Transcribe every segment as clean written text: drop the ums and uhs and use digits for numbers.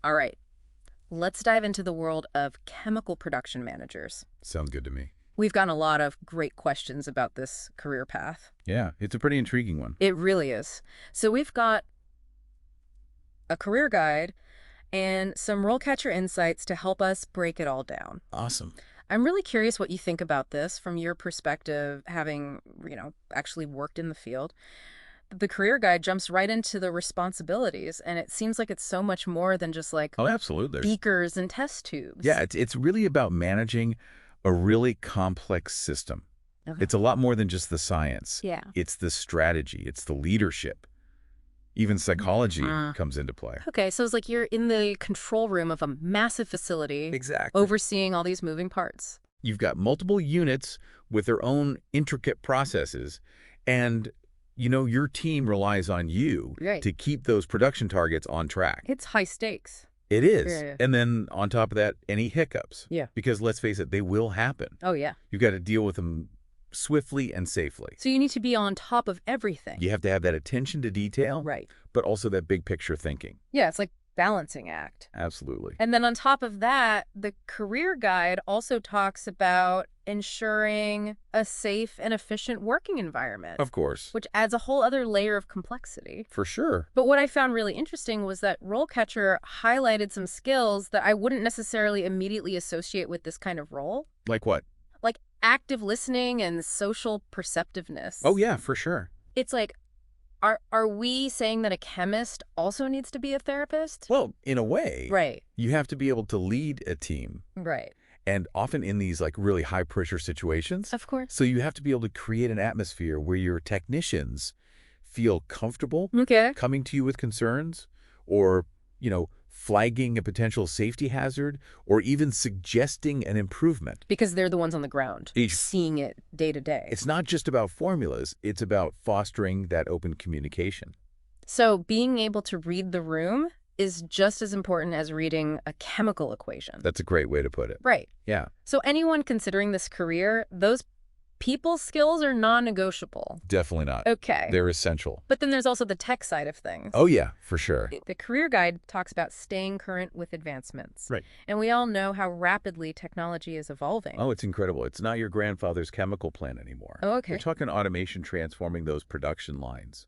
All right, let's dive into the world of chemical production managers. Sounds good to me. We've gotten a lot of great questions about this career path. Yeah, it's a pretty intriguing one. It really is. So we've got a career guide and some RoleCatcher insights to help us break it all down. Awesome. I'm really curious what you think about this from your perspective, having, actually worked in the field. The career guide jumps right into the responsibilities, and it seems like it's so much more than just like Oh, absolutely. beakers and test tubes. Yeah, it's really about managing a really complex system. Okay. It's a lot more than just the science. Yeah. It's the strategy. It's the leadership. Even psychology comes into play. Okay, so it's like you're in the control room of a massive facility Exactly. overseeing all these moving parts. You've got multiple units with their own intricate processes, and your team relies on you Right. to keep those production targets on track. It's high stakes. It is. Yeah. And then on top of that, any hiccups. Yeah. Because let's face it, they will happen. Oh, yeah. You've got to deal with them swiftly and safely. So you need to be on top of everything. You have to have that attention to detail, Right. but also that big picture thinking. Yeah, it's like balancing act. Absolutely. And then on top of that, the career guide also talks about ensuring a safe and efficient working environment, Of course. which adds a whole other layer of complexity. For sure. But what I found really interesting was that RoleCatcher highlighted some skills that I wouldn't necessarily immediately associate with this kind of role, Like what? like active listening and social perceptiveness. Oh, yeah, for sure. It's like, are we saying that a chemist also needs to be a therapist? Well, in a way, Right, you have to be able to lead a team, right. and often in these like really high pressure situations. Of course. So you have to be able to create an atmosphere where your technicians feel comfortable Okay. coming to you with concerns, or, flagging a potential safety hazard, or even suggesting an improvement. Because they're the ones on the ground, Each- seeing it day to day. It's not just about formulas, it's about fostering that open communication. So being able to read the room is just as important as reading a chemical equation. That's a great way to put it. Right. Yeah, So anyone considering this career, those people skills are non-negotiable. definitely not. Okay. They're essential. But then there's also the tech side of things. Oh, yeah, for sure. The career guide talks about staying current with advancements. Right. And we all know how rapidly technology is evolving. Oh, it's incredible. It's not your grandfather's chemical plant anymore. Oh, okay. We're talking automation transforming those production lines,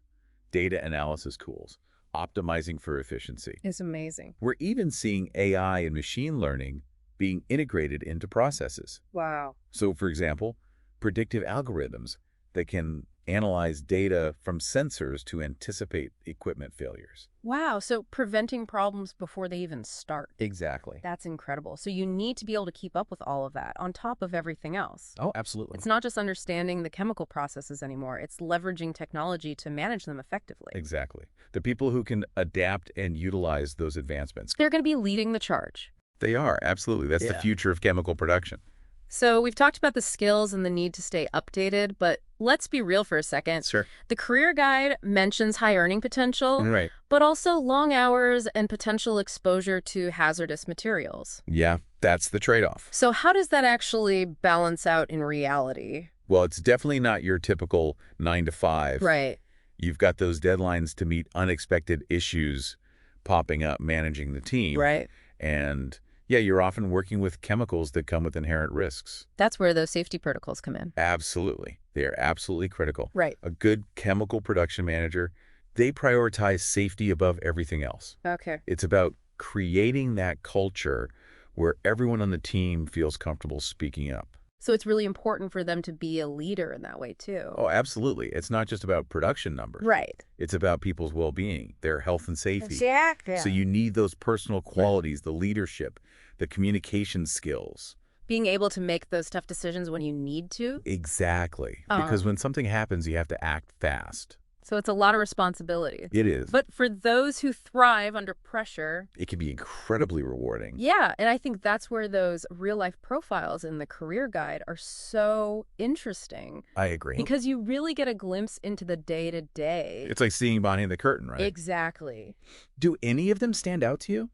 data analysis tools, optimizing for efficiency. It's amazing. We're even seeing AI and machine learning being integrated into processes. Wow. So, for example, predictive algorithms that can analyze data from sensors to anticipate equipment failures. Wow. So preventing problems before they even start. Exactly. That's incredible. So you need to be able to keep up with all of that on top of everything else. Oh, absolutely. It's not just understanding the chemical processes anymore. It's leveraging technology to manage them effectively. Exactly. The people who can adapt and utilize those advancements. They're going to be leading the charge. They are, absolutely. That's the Yeah. future of chemical production. So we've talked about the skills and the need to stay updated, but let's be real for a second. Sure. The career guide mentions high earning potential, Right. but also long hours and potential exposure to hazardous materials. Yeah, that's the trade-off. So how does that actually balance out in reality? Well, it's definitely not your typical 9 to 5. Right. You've got those deadlines to meet unexpected issues popping up managing the team. Right. And yeah, you're often working with chemicals that come with inherent risks. That's where those safety protocols come in. Absolutely. They are absolutely critical. Right. A good chemical production manager, they prioritize safety above everything else. Okay. It's about creating that culture where everyone on the team feels comfortable speaking up. So it's really important for them to be a leader in that way, too. Oh, absolutely. It's not just about production numbers. Right. It's about people's well-being, their health and safety. Exactly. So you need those personal qualities, the leadership, the communication skills. Being able to make those tough decisions when you need to. Exactly. Uh-huh. Because when something happens, you have to act fast. So it's a lot of responsibility. It is. But for those who thrive under pressure, It can be incredibly rewarding. yeah, and I think that's where those real-life profiles in the career guide are so interesting. I agree. Because you really get a glimpse into the day-to-day. It's like seeing behind the curtain, right? Exactly. Do any of them stand out to you?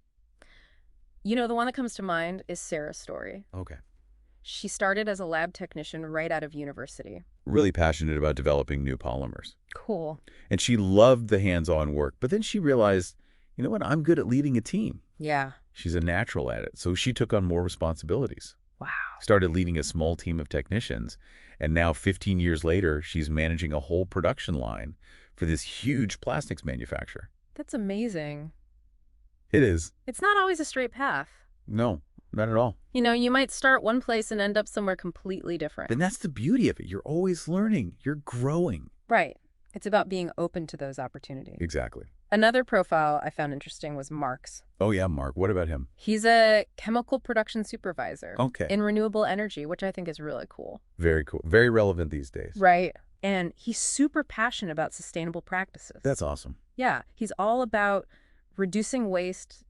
You know, the one that comes to mind is Sarah's story. Okay. She started as a lab technician right out of university. Really passionate about developing new polymers. Cool. And she loved the hands-on work, but then she realized, you know what, I'm good at leading a team. Yeah. She's a natural at it, so she took on more responsibilities. Wow. Started leading a small team of technicians, and now 15 years later, she's managing a whole production line for this huge plastics manufacturer. That's amazing. It is. It's not always a straight path. No, not at all. You know, you might start one place and end up somewhere completely different. And that's the beauty of it. You're always learning. You're growing. Right. It's about being open to those opportunities. Exactly. Another profile I found interesting was Mark's. Oh, yeah, Mark. What about him? He's a chemical production supervisor Okay. in renewable energy, which I think is really cool. Very cool. Very relevant these days. Right. And he's super passionate about sustainable practices. That's awesome. Yeah. He's all about reducing waste,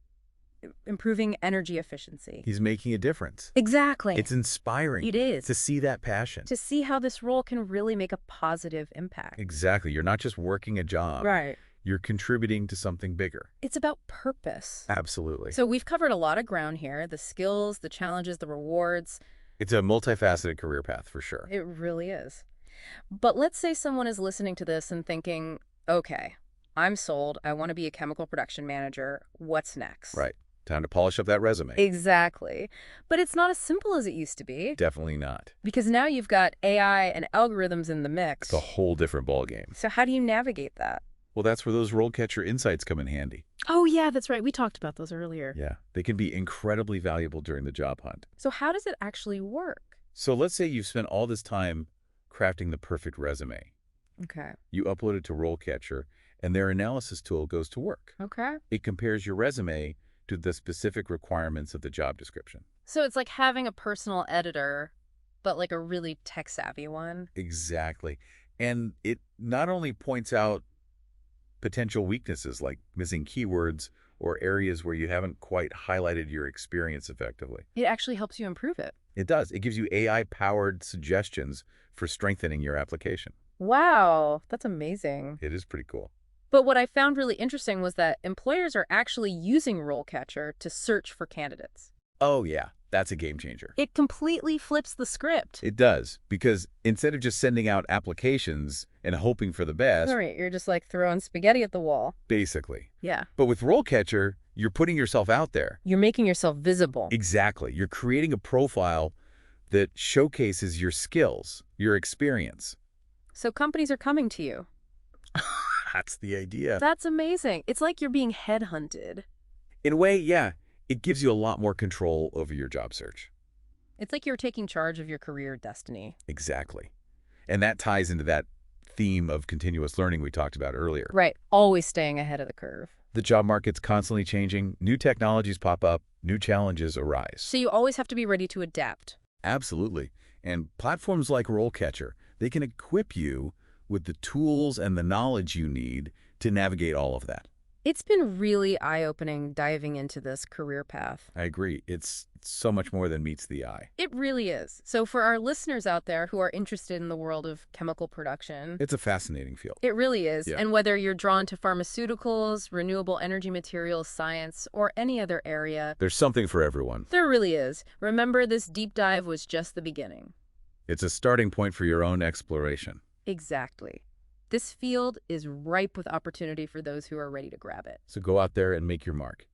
improving energy efficiency. He's making a difference. Exactly. It's inspiring. It is. To see that passion. To see how this role can really make a positive impact. Exactly. You're not just working a job. Right. You're contributing to something bigger. It's about purpose. Absolutely. So we've covered a lot of ground here, the skills, the challenges, the rewards. It's a multifaceted career path for sure. It really is. But let's say someone is listening to this and thinking, okay, I'm sold. I want to be a chemical production manager. What's next? Right. Time to polish up that resume. Exactly. But it's not as simple as it used to be. Definitely not. Because now you've got AI and algorithms in the mix. It's a whole different ballgame. So how do you navigate that? Well, that's where those RoleCatcher insights come in handy. Oh, yeah, that's right. We talked about those earlier. Yeah. They can be incredibly valuable during the job hunt. So how does it actually work? So let's say you've spent all this time crafting the perfect resume. Okay. You upload it to RoleCatcher, and their analysis tool goes to work. Okay. It compares your resume to the specific requirements of the job description. So it's like having a personal editor, but like a really tech-savvy one. Exactly. And it not only points out potential weaknesses like missing keywords or areas where you haven't quite highlighted your experience effectively. It actually helps you improve it. It does. It gives you AI-powered suggestions for strengthening your application. Wow, that's amazing. It is pretty cool. But what I found really interesting was that employers are actually using RoleCatcher to search for candidates. Oh, yeah. That's a game changer. It completely flips the script. It does, because instead of just sending out applications and hoping for the best, All right, you're just like throwing spaghetti at the wall. basically. Yeah. But with RoleCatcher, you're putting yourself out there. You're making yourself visible. Exactly. You're creating a profile that showcases your skills, your experience. So companies are coming to you. That's the idea. That's amazing. It's like you're being headhunted. In a way, yeah, it gives you a lot more control over your job search. It's like you're taking charge of your career destiny. Exactly. And that ties into that theme of continuous learning we talked about earlier. Right. Always staying ahead of the curve. The job market's constantly changing. New technologies pop up. New challenges arise. So you always have to be ready to adapt. Absolutely. And platforms like RoleCatcher, they can equip you with the tools and the knowledge you need to navigate all of that. It's been really eye-opening diving into this career path. I agree. It's so much more than meets the eye. It really is. So for our listeners out there who are interested in the world of chemical production, It's a fascinating field. it really is. Yeah. And whether you're drawn to pharmaceuticals, renewable energy materials, science, or any other area, There's something for everyone. there really is. Remember, this deep dive was just the beginning. It's a starting point for your own exploration. Exactly. This field is ripe with opportunity for those who are ready to grab it. So go out there and make your mark.